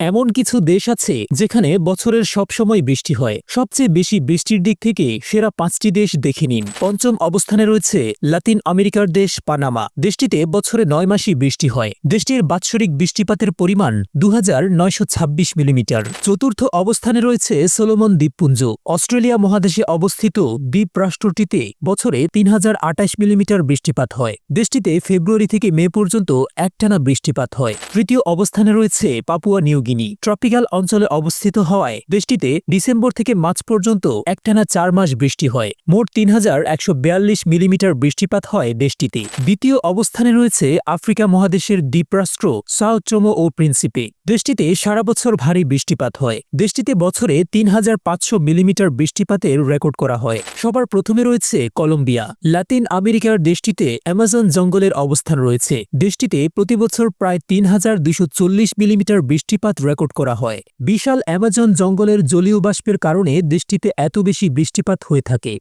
এমন কিছু দেশ আছে যেখানে বছরের সবসময় বৃষ্টি হয়। সবচেয়ে বেশি বৃষ্টির দিক থেকে সেরা ৫টি দেশ দেখে নিন। পঞ্চম অবস্থানে রয়েছে লাতিন আমেরিকার দেশ পানামা। দেশটিতে বছরে ৯ মাসই বৃষ্টি হয়। দেশটির বাৎসরিক বৃষ্টিপাতের পরিমাণ ২,৯২৬ মিলিমিটার। চতুর্থ অবস্থানে রয়েছে সোলোমন দ্বীপপুঞ্জ। অস্ট্রেলিয়া মহাদেশে অবস্থিত দ্বীপ রাষ্ট্রটিতে বছরে ৩,০২৮ মিলিমিটার বৃষ্টিপাত হয়। দেশটিতে ফেব্রুয়ারি থেকে মে পর্যন্ত একটানা বৃষ্টিপাত হয়। তৃতীয় অবস্থানে রয়েছে পাপুয়া নিউ গিনি। ট্রপিক্যাল অঞ্চলে অবস্থিত হওয়ায় দেশটিতে ডিসেম্বর থেকে মার্চ পর্যন্ত একটানা ৪ মাস বৃষ্টি হয়। মোট ৩,১৪২ মিলিমিটার বৃষ্টিপাত হয় দেশটিতে। দ্বিতীয় অবস্থানে রয়েছে আফ্রিকা মহাদেশের দ্বীপরাষ্ট্র সাও টোমো ও প্রিন্সিপে। দেশটিতে সারা বছর ভারী বৃষ্টিপাত হয়। দেশটিতে বছরে ৩,৫০০ মিলিমিটার বৃষ্টিপাতের রেকর্ড করা হয়। সবার প্রথমে রয়েছে কলম্বিয়া। লাতিন আমেরিকার দেশটিতে অ্যামাজন জঙ্গলের অবস্থান রয়েছে। দেশটিতে প্রতিবছর প্রায় ৩,২৪০ মিলিমিটার বৃষ্টিপাত রেকর্ড করা হয়। বিশাল অ্যামাজন জঙ্গলের জলীয় বাষ্পের কারণে দেশটিতে এত বেশি বৃষ্টিপাত হয়ে থাকে।